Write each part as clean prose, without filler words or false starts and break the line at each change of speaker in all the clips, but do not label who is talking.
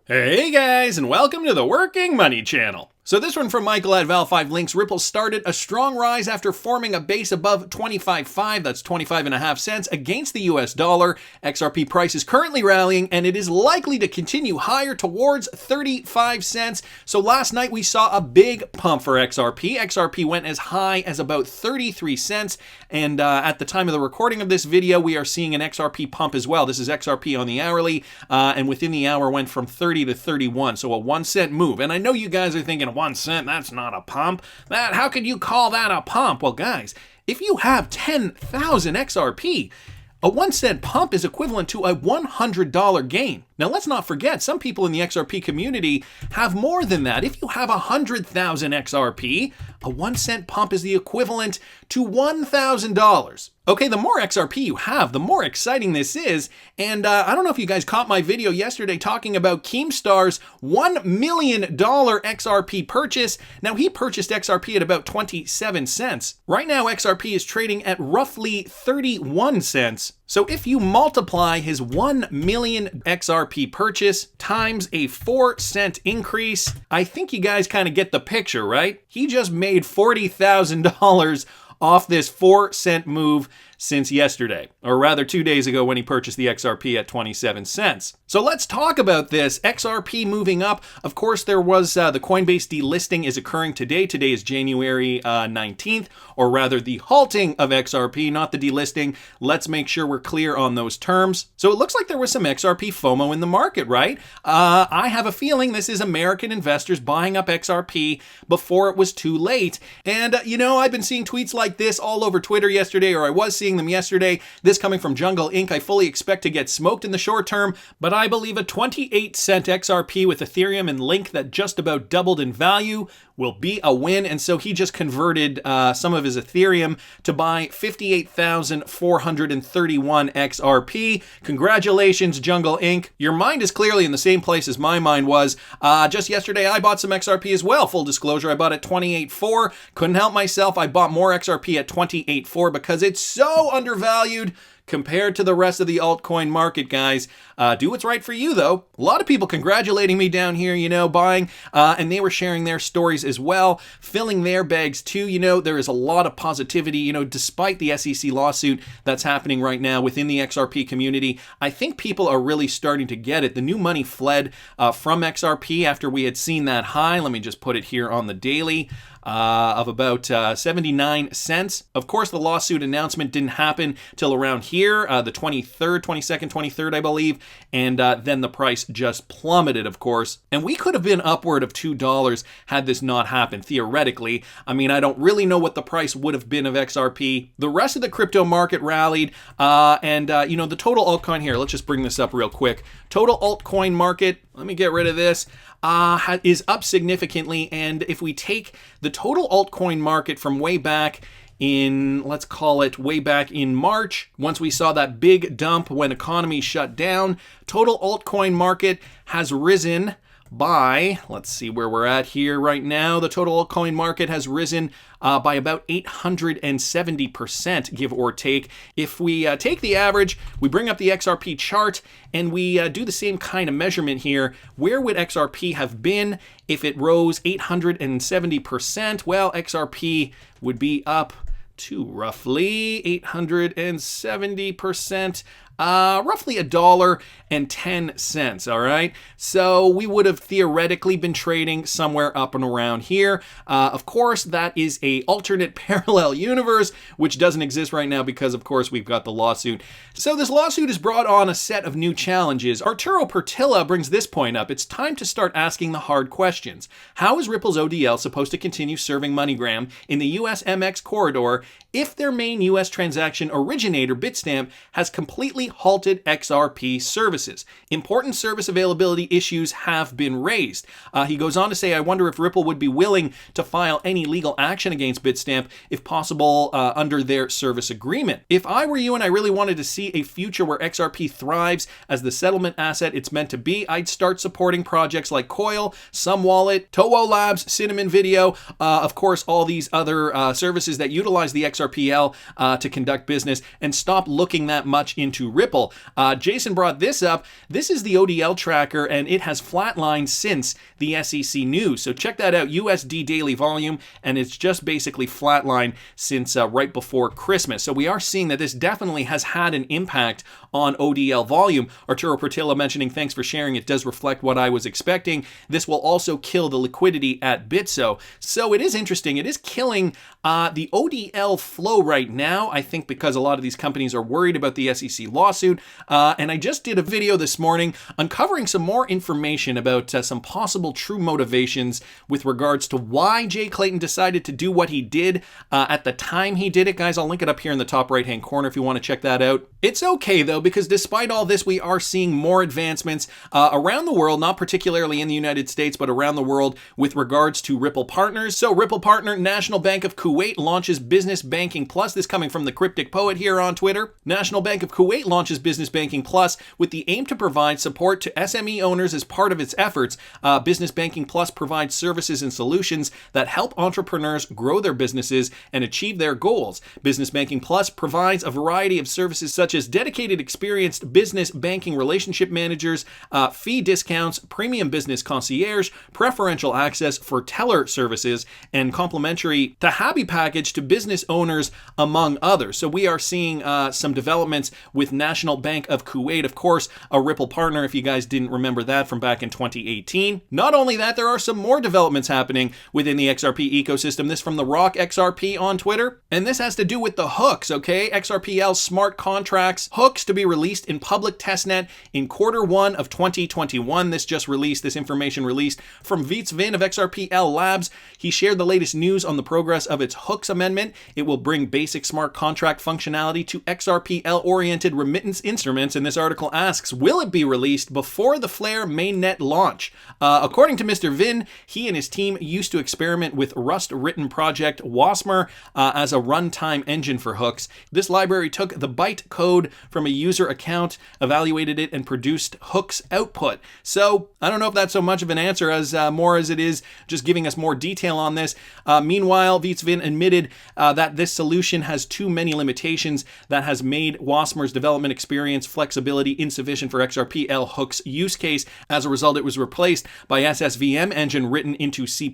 Hey guys, and welcome to the Working Money channel. So this one from Michael at Val5 Links. Ripple started a strong rise after forming a base above 25.5, that's 25.5 cents, against the US dollar. XRP price is currently rallying, and it is likely to continue higher towards 35 cents. So last night we saw a big pump for XRP. XRP went as high as about 33 cents, and at the time of the recording of this video, we are seeing an XRP pump as well. This is XRP on the hourly, and within the hour went from 30 to 31, so a 1 cent move. And I know you guys are thinking, 1 cent, that's not a pump. How could you call that a pump? Well, guys, if you have 10,000 XRP, a 1 cent pump is equivalent to a $100 gain. Now, let's not forget, some people in the XRP community have more than that. If you have 100,000 XRP, a 1 cent pump is the equivalent to $1,000. Okay, the more XRP you have, the more exciting this is. And I don't know if you guys caught my video yesterday talking about Keemstar's $1 million XRP purchase. Now, he purchased XRP at about 27 cents. Right now, XRP is trading at roughly 31 cents. So if you multiply his 1 million XRP purchase times a 4 cent increase, I think you guys kind of get the picture, right? He just made $40,000 off this 4 cent move since yesterday, or rather 2 days ago when he purchased the XRP at 27 cents. So let's talk about this. XRP moving up. Of course, there was the Coinbase delisting is occurring today. Today is January 19th, or rather the halting of XRP, not the delisting. Let's make sure we're clear on those terms. So it looks like there was some XRP FOMO in the market, right? I have a feeling this is American investors buying up XRP before it was too late. And, I've been seeing tweets like this all over Twitter yesterday, or I was seeing them yesterday. This coming from Jungle Inc. I fully expect to get smoked in the short term, but I believe a 28 cent XRP with Ethereum and Link that just about doubled in value will be a win. And so he just converted some of his Ethereum to buy 58,431 XRP. Congratulations, Jungle Inc. Your mind is clearly in the same place as my mind was. Just yesterday, I bought some XRP as well. Full disclosure, I bought at 28.4. Couldn't help myself. I bought more XRP at 28.4 because it's so undervalued compared to the rest of the altcoin market, guys. Do what's right for you, though. A lot of people congratulating me down here, buying, and they were sharing their stories as well, filling their bags too. There is a lot of positivity, despite the SEC lawsuit that's happening right now within the XRP community. I think people are really starting to get it. The new money fled from XRP after we had seen that high. Let me just put it here on the daily. Of about 79 cents. Of course, the lawsuit announcement didn't happen till around here, the 23rd, I believe, and then the price just plummeted, of course. And we could have been upward of $2 had this not happened, theoretically. I mean, I don't really know what the price would have been of XRP. The rest of the crypto market rallied, and the total altcoin here, let's just bring this up real quick. Total altcoin market, let me get rid of this, is up significantly. And if we take the total altcoin market from way back in, let's call it way back in March, once we saw that big dump when economy shut down, total altcoin market has risen by, let's see where we're at here right now. The total altcoin market has risen by about 870%, give or take. If we take the average, we bring up the XRP chart, and we do the same kind of measurement here. Where would XRP have been if it rose 870%? Well, XRP would be up to roughly 870%. Roughly $1.10, all right? So we would have theoretically been trading somewhere up and around here. Of course, that is a alternate parallel universe, which doesn't exist right now because, of course, we've got the lawsuit. So this lawsuit has brought on a set of new challenges. Arturo Pertilla brings this point up. It's time to start asking the hard questions. How is Ripple's ODL supposed to continue serving MoneyGram in the US MX corridor if their main US transaction originator, Bitstamp, has completely halted XRP services? Important service availability issues have been raised. He goes on to say, I wonder if Ripple would be willing to file any legal action against Bitstamp, if possible, under their service agreement. If I were you and I really wanted to see a future where XRP thrives as the settlement asset it's meant to be, I'd start supporting projects like Coil, SumWallet, Toho Labs, Cinnamon Video, of course, all these other services that utilize the XRPL to conduct business, and stop looking that much into Ripple. Jason brought this up. This is the ODL tracker, and it has flatlined since the SEC news. So check that out, USD daily volume, and it's just basically flatlined since right before Christmas. So we are seeing that this definitely has had an impact on ODL volume. Arturo Portillo mentioning, thanks for sharing. It does reflect what I was expecting. This will also kill the liquidity at Bitso. So it is interesting. It is killing the ODL flow right now, I think, because a lot of these companies are worried about the SEC lawsuit. And I just did a video this morning uncovering some more information about some possible true motivations with regards to why Jay Clayton decided to do what he did at the time he did it. Guys, I'll link it up here in the top right-hand corner if you want to check that out. It's okay, though, because despite all this, we are seeing more advancements around the world, not particularly in the United States, but around the world with regards to Ripple partners. So Ripple partner, National Bank of Kuwait launches Business Banking Plus. This coming from the Cryptic Poet here on Twitter. National Bank of Kuwait launches Business Banking Plus with the aim to provide support to SME owners as part of its efforts. Business Banking Plus provides services and solutions that help entrepreneurs grow their businesses and achieve their goals. Business Banking Plus provides a variety of services such as dedicated experienced business banking relationship managers, fee discounts, premium business concierge, preferential access for teller services, and complimentary Tahabi package to business owners, among others. So we are seeing some developments with National Bank of Kuwait, of course, a Ripple partner, if you guys didn't remember that from back in 2018. Not only that, there are some more developments happening within the XRP ecosystem. This from the Rock XRP on Twitter. And this has to do with the hooks, okay? XRPL Smart Contracts hooks to be released in public testnet in Q1 of 2021. This just released, this information released from VoloPay of XRPL Labs. He shared the latest news on the progress of its hooks amendment. It will bring basic smart contract functionality to XRPL-oriented remittance instruments. And this article asks, will it be released before the Flare mainnet launch? According to Mr. Vin, he and his team used to experiment with Rust-written project Wasmer as a runtime engine for hooks. This library took the byte code from a user account, evaluated it, and produced hooks output. So I don't know if that's so much of an answer as more as it is just giving us more detail on this. Meanwhile, Vitsvin admitted that this solution has too many limitations that has made Wasmer's development experience flexibility insufficient for XRPL hooks use case. As a result, it was replaced by SSVM engine written into C++.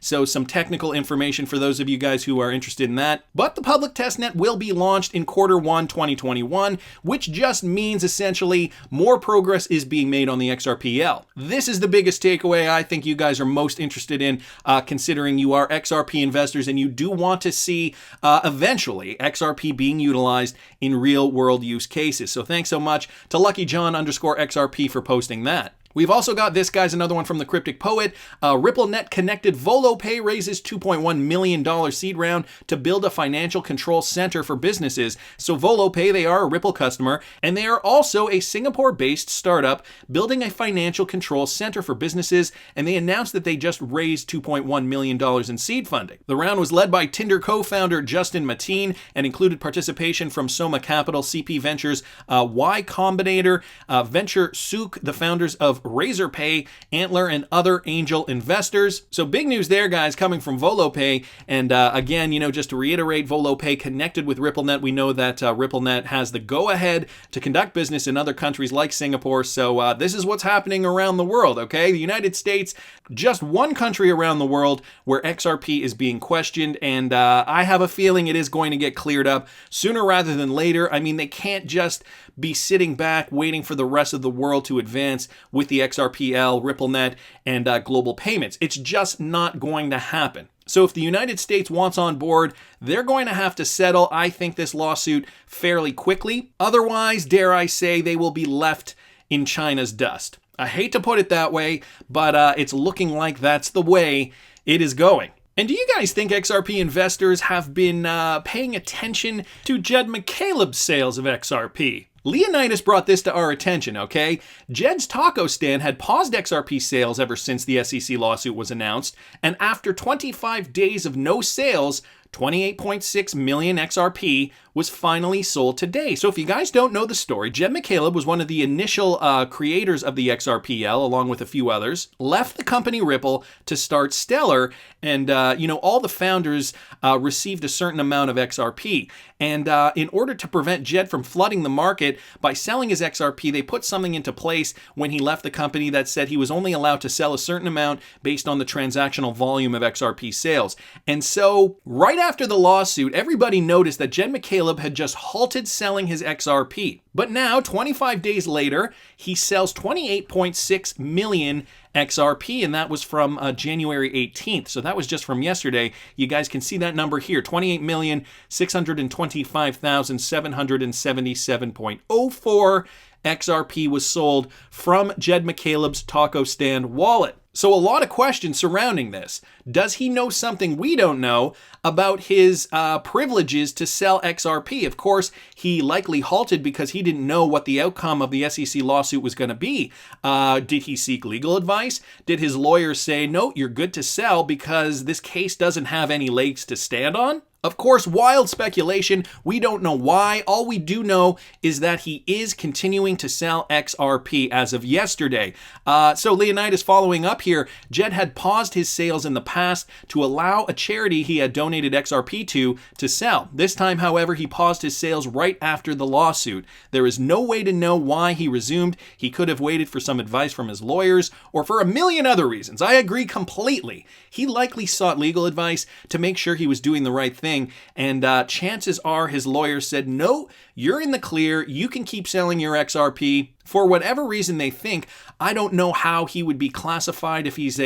So some technical information for those of you guys who are interested in that. But the public testnet will be launched in Q1 2021, which just means essentially more progress is being made on the XRPL. This is the biggest takeaway I think you guys are most interested in, considering you are XRP investors and you do want to see eventually XRP being utilized in real world use cases. So thanks so much to LuckyJohn_XRP for posting that. We've also got this, guys, another one from the Cryptic Poet. RippleNet connected VoloPay raises $2.1 million seed round to build a financial control center for businesses. So VoloPay, they are a Ripple customer, and they are also a Singapore-based startup building a financial control center for businesses, and they announced that they just raised $2.1 million in seed funding. The round was led by Tinder co-founder Justin Mateen and included participation from Soma Capital, CP Ventures, Y Combinator, Venture Souk, the founders of RazorPay, Antler, and other angel investors. So big news there, guys, coming from VoloPay. And again, just to reiterate, VoloPay connected with RippleNet. We know that RippleNet has the go-ahead to conduct business in other countries like Singapore. So this is what's happening around the world, okay? The United States, just one country around the world where XRP is being questioned. And I have a feeling it is going to get cleared up sooner rather than later. I mean, they can't just be sitting back waiting for the rest of the world to advance with the XRPL, RippleNet, and global payments. It's just not going to happen. So if the United States wants on board, they're going to have to settle, I think, this lawsuit fairly quickly. Otherwise, dare I say, they will be left in China's dust. I hate to put it that way, but it's looking like that's the way it is going. And do you guys think XRP investors have been paying attention to Jed McCaleb's sales of XRP? Leonidas brought this to our attention, okay? Jed's taco stand had paused XRP sales ever since the SEC lawsuit was announced, and after 25 days of no sales, 28.6 million XRP was finally sold today. So if you guys don't know the story, Jed McCaleb was one of the initial creators of the XRPL, along with a few others, left the company Ripple to start Stellar, and all the founders received a certain amount of XRP. And in order to prevent Jed from flooding the market by selling his XRP, they put something into place when he left the company that said he was only allowed to sell a certain amount based on the transactional volume of XRP sales. And so right after the lawsuit, everybody noticed that Jed McCaleb had just halted selling his XRP. But now, 25 days later, he sells 28.6 million XRP, and that was from January 18th. So that was just from yesterday. You guys can see that number here, 28,625,777.04 XRP was sold from Jed McCaleb's taco stand wallet. So a lot of questions surrounding this. Does he know something we don't know about his privileges to sell XRP? Of course, he likely halted because he didn't know what the outcome of the SEC lawsuit was going to be. Did he seek legal advice? Did his lawyers say, no, you're good to sell because this case doesn't have any legs to stand on? Of course, wild speculation. We don't know why. All we do know is that he is continuing to sell XRP as of yesterday. So Leonidas following up here, Jed had paused his sales in the past to allow a charity he had donated XRP to sell. This time, however, he paused his sales right after the lawsuit. There is no way to know why he resumed. He could have waited for some advice from his lawyers or for a million other reasons. I agree completely. He likely sought legal advice to make sure he was doing the right thing. And chances are his lawyers said, no, you're in the clear. You can keep selling your XRP. For whatever reason they think, I don't know how he would be classified if he's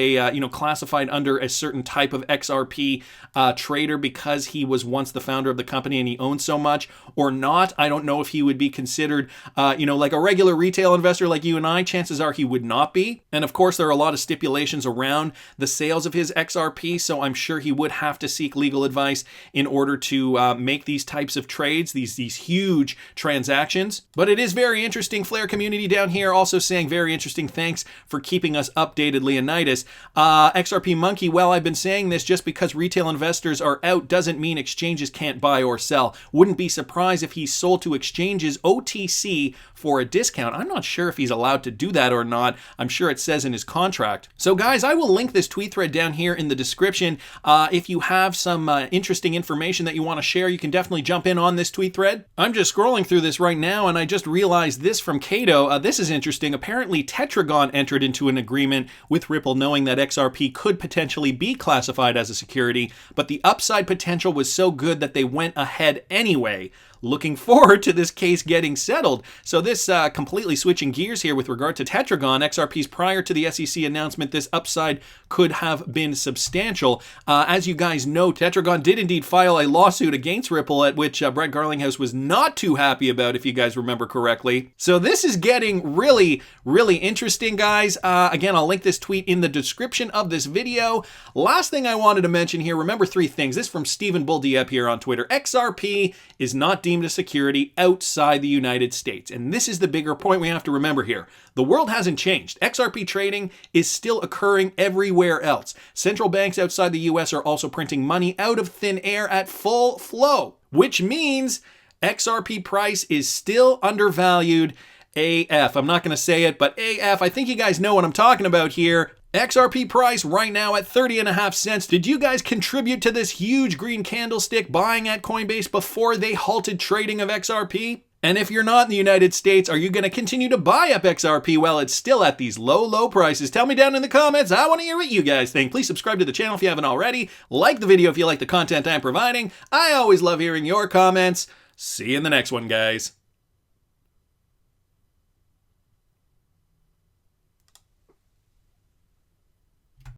classified under a certain type of XRP trader because he was once the founder of the company and he owns so much or not. I don't know if he would be considered, like a regular retail investor like you and I. Chances are he would not be. And of course, there are a lot of stipulations around the sales of his XRP, so I'm sure he would have to seek legal advice in order to make these types of trades, these huge transactions. But it is very interesting. Flare community down here also saying very interesting. Thanks for keeping us updated, Leonidas. XRP Monkey, well, I've been saying this, just because retail investors are out doesn't mean exchanges can't buy or sell. Wouldn't be surprised if he sold to exchanges OTC for a discount. I'm not sure if he's allowed to do that or not. I'm sure it says in his contract. So guys, I will link this tweet thread down here in the description. If you have some interesting information that you want to share, you can definitely jump in on this tweet thread. I'm just scrolling through this right now and I just realized this from Cato. This is interesting. Apparently, Tetragon entered into an agreement with Ripple knowing that XRP could potentially be classified as a security, but the upside potential was so good that they went ahead anyway. Looking forward to this case getting settled. So this completely switching gears here with regard to Tetragon, XRPs prior to the SEC announcement, this upside could have been substantial. As you guys know, Tetragon did indeed file a lawsuit against Ripple, at which Brett Garlinghouse was not too happy about, if you guys remember correctly. So this is getting really, really interesting, guys. Again, I'll link this tweet in the description of this video. Last thing I wanted to mention here, remember three things. This is from Stephen Bull Dieppe here on Twitter. XRP is not deemed a security outside the United States. And this is the bigger point we have to remember here. The world hasn't changed. XRP trading is still occurring everywhere else. Central banks outside the US are also printing money out of thin air at full flow, which means XRP price is still undervalued AF. I'm not going to say it, but AF, I think you guys know what I'm talking about here. XRP price right now at 30.5 cents. Did you guys contribute to this huge green candlestick buying at Coinbase before they halted trading of XRP? And if you're not in the United States, are you going to continue to buy up XRP while it's still at these low prices? Tell me down in the comments. I want to hear what you guys think. Please subscribe to the channel if you haven't already. Like the video if you like the content I'm providing. I always love hearing your comments. See you in the next one, guys.